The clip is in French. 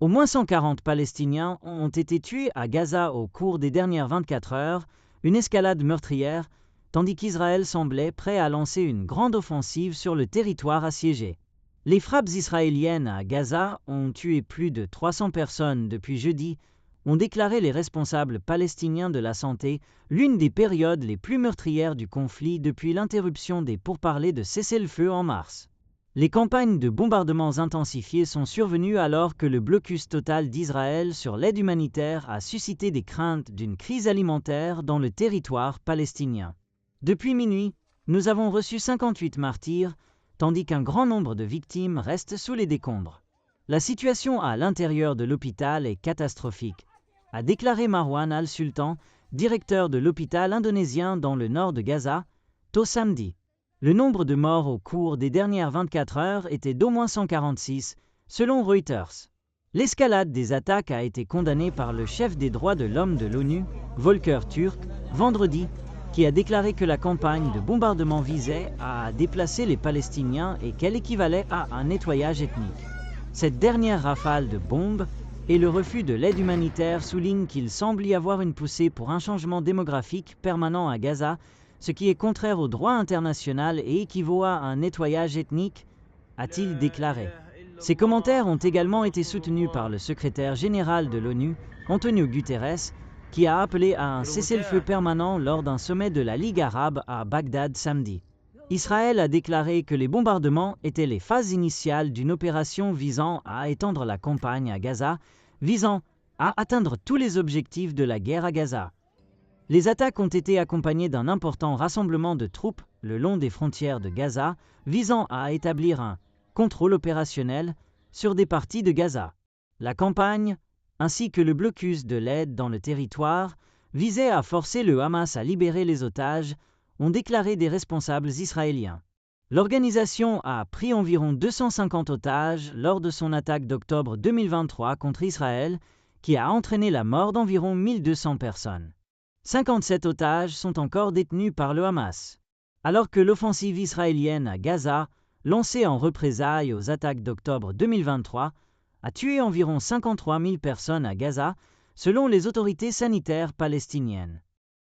Au moins 140 Palestiniens ont été tués à Gaza au cours des dernières 24 heures, une escalade meurtrière, tandis qu'Israël semblait prêt à lancer une grande offensive sur le territoire assiégé. Les frappes israéliennes à Gaza ont tué plus de 300 personnes depuis jeudi, ont déclaré les responsables palestiniens de la santé, l'une des périodes les plus meurtrières du conflit depuis l'interruption des pourparlers de cessez-le-feu en mars. Les campagnes de bombardements intensifiées sont survenues alors que le blocus total d'Israël sur l'aide humanitaire a suscité des craintes d'une crise alimentaire dans le territoire palestinien. Depuis minuit, nous avons reçu 58 martyrs, tandis qu'un grand nombre de victimes restent sous les décombres. La situation à l'intérieur de l'hôpital est catastrophique, a déclaré Marwan al-Sultan, directeur de l'hôpital indonésien dans le nord de Gaza, tôt samedi. Le nombre de morts au cours des dernières 24 heures était d'au moins 146, selon Reuters. L'escalade des attaques a été condamnée par le chef des droits de l'homme de l'ONU, Volker Türk, vendredi, qui a déclaré que la campagne de bombardement visait à déplacer les Palestiniens et qu'elle équivalait à un nettoyage ethnique. Cette dernière rafale de bombes et le refus de l'aide humanitaire soulignent qu'il semble y avoir une poussée pour un changement démographique permanent à Gaza, ce qui est contraire au droit international et équivaut à un nettoyage ethnique, a-t-il déclaré. Ces commentaires ont également été soutenus par le secrétaire général de l'ONU, Antonio Guterres, qui a appelé à un cessez-le-feu permanent lors d'un sommet de la Ligue arabe à Bagdad samedi. Israël a déclaré que les bombardements étaient les phases initiales d'une opération visant à étendre la campagne à Gaza, visant à atteindre tous les objectifs de la guerre à Gaza. Les attaques ont été accompagnées d'un important rassemblement de troupes le long des frontières de Gaza, visant à établir un contrôle opérationnel sur des parties de Gaza. La campagne, ainsi que le blocus de l'aide dans le territoire, visaient à forcer le Hamas à libérer les otages, ont déclaré des responsables israéliens. L'organisation a pris environ 250 otages lors de son attaque d'octobre 2023 contre Israël, qui a entraîné la mort d'environ 1200 personnes. 57 otages sont encore détenus par le Hamas. Alors que l'offensive israélienne à Gaza, lancée en représailles aux attaques d'octobre 2023, a tué environ 53 000 personnes à Gaza, selon les autorités sanitaires palestiniennes.